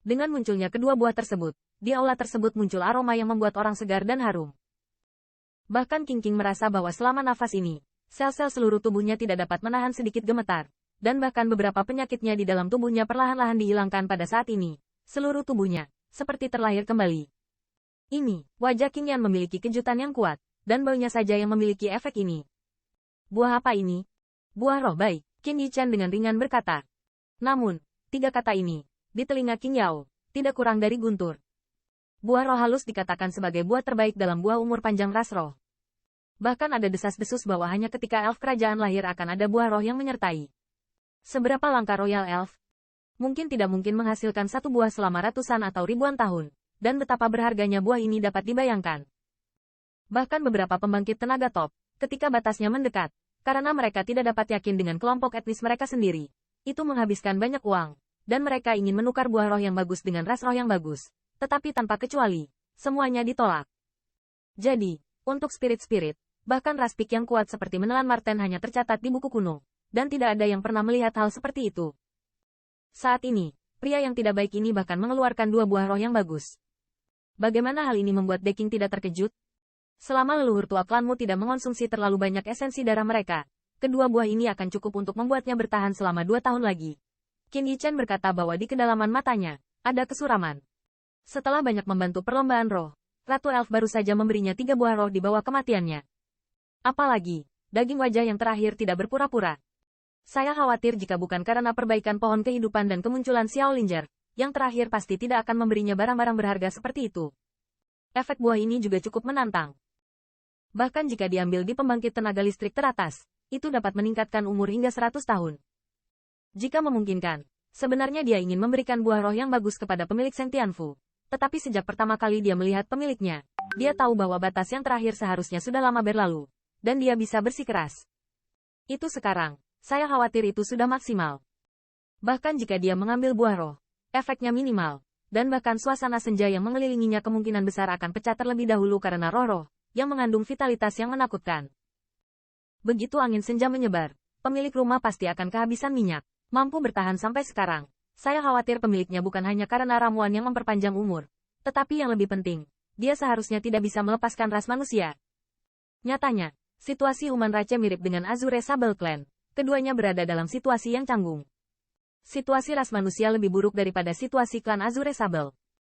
Dengan munculnya kedua buah tersebut, di aula tersebut muncul aroma yang membuat orang segar dan harum. Bahkan King merasa bahwa selama nafas ini, sel-sel seluruh tubuhnya tidak dapat menahan sedikit gemetar, dan bahkan beberapa penyakitnya di dalam tubuhnya perlahan-lahan dihilangkan pada saat ini. Seluruh tubuhnya, seperti terlahir kembali. Ini, wajah King Yan memiliki kejutan yang kuat, dan baunya saja yang memiliki efek ini. Buah apa ini? Buah roh baik, Qin Yichan dengan ringan berkata. Namun, tiga kata ini, di telinga King Yao, tidak kurang dari guntur. Buah roh halus dikatakan sebagai buah terbaik dalam buah umur panjang ras roh. Bahkan ada desas-desus bahwa hanya ketika elf kerajaan lahir akan ada buah roh yang menyertai. Seberapa langka Royal Elf? Mungkin tidak mungkin menghasilkan satu buah selama ratusan atau ribuan tahun, dan betapa berharganya buah ini dapat dibayangkan. Bahkan beberapa pembangkit tenaga top, ketika batasnya mendekat, karena mereka tidak dapat yakin dengan kelompok etnis mereka sendiri, itu menghabiskan banyak uang, dan mereka ingin menukar buah roh yang bagus dengan ras roh yang bagus, tetapi tanpa kecuali, semuanya ditolak. Jadi, untuk spirit-spirit, bahkan ras pik yang kuat seperti menelan Marten hanya tercatat di buku kuno, dan tidak ada yang pernah melihat hal seperti itu. Saat ini, pria yang tidak baik ini bahkan mengeluarkan dua buah roh yang bagus. Bagaimana hal ini membuat Deking tidak terkejut? Selama leluhur tua klanmu tidak mengonsumsi terlalu banyak esensi darah mereka, kedua buah ini akan cukup untuk membuatnya bertahan selama 2 tahun lagi. Qin Yichan berkata bahwa di kedalaman matanya, ada kesuraman. Setelah banyak membantu perlombaan roh, Ratu Elf baru saja memberinya 3 buah roh di bawah kematiannya. Apalagi, daging wajah yang terakhir tidak berpura-pura. Saya khawatir jika bukan karena perbaikan pohon kehidupan dan kemunculan Xiao Linger, yang terakhir pasti tidak akan memberinya barang-barang berharga seperti itu. Efek buah ini juga cukup menantang. Bahkan jika diambil di pembangkit tenaga listrik teratas, itu dapat meningkatkan umur hingga 100 tahun. Jika memungkinkan, sebenarnya dia ingin memberikan buah roh yang bagus kepada pemilik Sentianfu. Tetapi sejak pertama kali dia melihat pemiliknya, dia tahu bahwa batas yang terakhir seharusnya sudah lama berlalu, dan dia bisa bersikeras. Itu sekarang. Saya khawatir itu sudah maksimal. Bahkan jika dia mengambil buah roh, efeknya minimal, dan bahkan suasana senja yang mengelilinginya kemungkinan besar akan pecah terlebih dahulu karena roh-roh, yang mengandung vitalitas yang menakutkan. Begitu angin senja menyebar, pemilik rumah pasti akan kehabisan minyak, mampu bertahan sampai sekarang. Saya khawatir pemiliknya bukan hanya karena ramuan yang memperpanjang umur, tetapi yang lebih penting, dia seharusnya tidak bisa melepaskan ras manusia. Nyatanya, situasi Human Rache mirip dengan Azure Sable Clan. Keduanya berada dalam situasi yang canggung. Situasi ras manusia lebih buruk daripada situasi klan Azure Sable.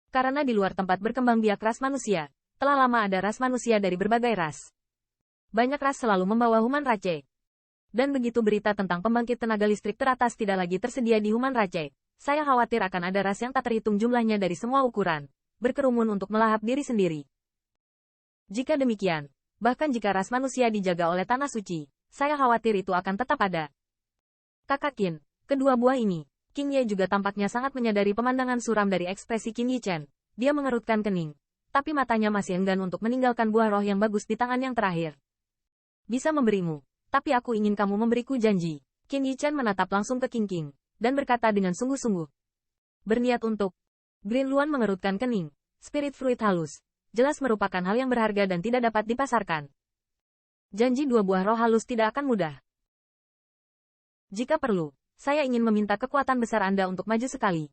Karena di luar tempat berkembang biak ras manusia, telah lama ada ras manusia dari berbagai ras. Banyak ras selalu membawa Human Rache. Dan begitu berita tentang pembangkit tenaga listrik teratas tidak lagi tersedia di Human Rache, saya khawatir akan ada ras yang tak terhitung jumlahnya dari semua ukuran, berkerumun untuk melahap diri sendiri. Jika demikian, bahkan jika ras manusia dijaga oleh tanah suci, saya khawatir itu akan tetap ada. Kakak Qin, kedua buah ini, King Ye juga tampaknya sangat menyadari pemandangan suram dari ekspresi Qin Yichan. Dia mengerutkan kening, tapi matanya masih enggan untuk meninggalkan buah roh yang bagus di tangan yang terakhir. Bisa memberimu, tapi aku ingin kamu memberiku janji. Qin Yichan menatap langsung ke King, dan berkata dengan sungguh-sungguh. Berniat untuk. Green Luan mengerutkan kening, spirit fruit halus, jelas merupakan hal yang berharga dan tidak dapat dipasarkan. Janji 2 buah roh halus tidak akan mudah. Jika perlu, saya ingin meminta kekuatan besar Anda untuk maju sekali.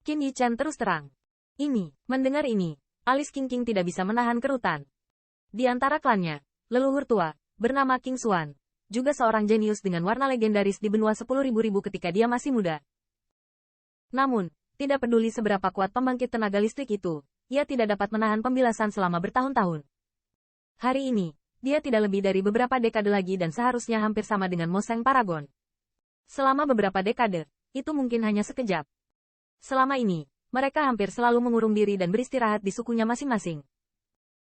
Qin Yichan terus terang. Mendengar ini, alis King tidak bisa menahan kerutan. Di antara klannya, leluhur tua, bernama King Xuan, juga seorang jenius dengan warna legendaris di benua 10.000 ketika dia masih muda. Namun, tidak peduli seberapa kuat pembangkit tenaga listrik itu, ia tidak dapat menahan pembilasan selama bertahun-tahun. Hari ini, dia tidak lebih dari beberapa dekade lagi dan seharusnya hampir sama dengan Moseng Paragon. Selama beberapa dekade, itu mungkin hanya sekejap. Selama ini, mereka hampir selalu mengurung diri dan beristirahat di sukunya masing-masing.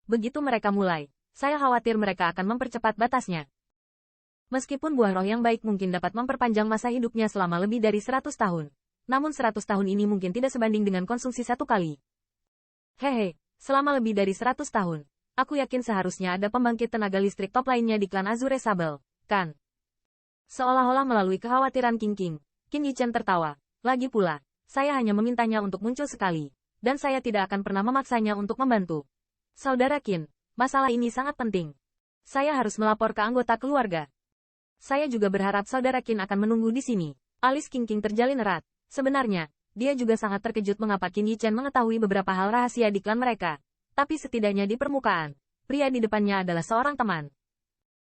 Begitu mereka mulai, saya khawatir mereka akan mempercepat batasnya. Meskipun buah roh yang baik mungkin dapat memperpanjang masa hidupnya selama lebih dari 100 tahun, namun 100 tahun ini mungkin tidak sebanding dengan konsumsi 1 kali. Hehe, selama lebih dari 100 tahun. Aku yakin seharusnya ada pembangkit tenaga listrik top lainnya di klan Azure Sable, kan? Seolah-olah melalui kekhawatiran Qin Yichan tertawa. Lagi pula, saya hanya memintanya untuk muncul sekali, dan saya tidak akan pernah memaksanya untuk membantu. Saudara Qin, masalah ini sangat penting. Saya harus melapor ke anggota keluarga. Saya juga berharap Saudara Qin akan menunggu di sini. Alis King terjalin erat. Sebenarnya, dia juga sangat terkejut mengapa Qin Yichen mengetahui beberapa hal rahasia di klan mereka. Tapi setidaknya di permukaan, pria di depannya adalah seorang teman.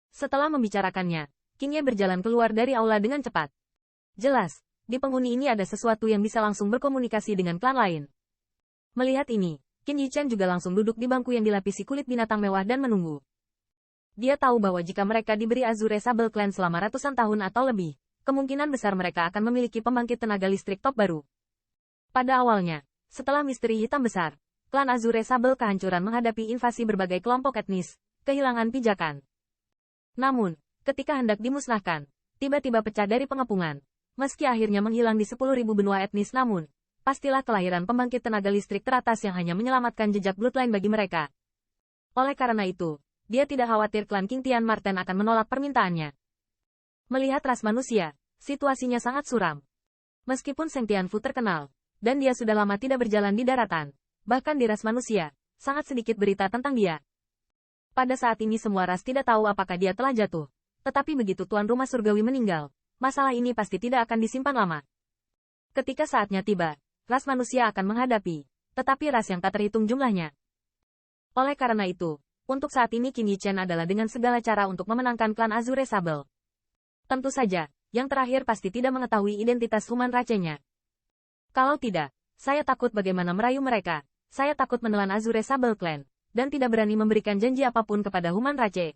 Setelah membicarakannya, Qin Ye berjalan keluar dari aula dengan cepat. Jelas, di penghuni ini ada sesuatu yang bisa langsung berkomunikasi dengan klan lain. Melihat ini, Qin Yichen juga langsung duduk di bangku yang dilapisi kulit binatang mewah dan menunggu. Dia tahu bahwa jika mereka diberi Azure Sable Clan selama ratusan tahun atau lebih, kemungkinan besar mereka akan memiliki pembangkit tenaga listrik top baru. Pada awalnya, setelah misteri hitam besar, klan Azure Sable kehancuran menghadapi invasi berbagai kelompok etnis, kehilangan pijakan. Namun, ketika hendak dimusnahkan, tiba-tiba pecah dari pengepungan. Meski akhirnya menghilang di 10.000 benua etnis namun, pastilah kelahiran pembangkit tenaga listrik teratas yang hanya menyelamatkan jejak bloodline bagi mereka. Oleh karena itu, dia tidak khawatir klan King Tian Marten akan menolak permintaannya. Melihat ras manusia, situasinya sangat suram. Meskipun Seng Tianfu terkenal, dan dia sudah lama tidak berjalan di daratan, bahkan di ras manusia, sangat sedikit berita tentang dia. Pada saat ini semua ras tidak tahu apakah dia telah jatuh. Tetapi begitu tuan rumah surgawi meninggal, masalah ini pasti tidak akan disimpan lama. Ketika saatnya tiba, ras manusia akan menghadapi, tetapi ras yang tak terhitung jumlahnya. Oleh karena itu, untuk saat ini Qin Yichen adalah dengan segala cara untuk memenangkan klan Azure Sable. Tentu saja, yang terakhir pasti tidak mengetahui identitas Human Rache-nya. Kalau tidak, saya takut bagaimana merayu mereka, saya takut menelan Azure Sable Clan, dan tidak berani memberikan janji apapun kepada Human Rache.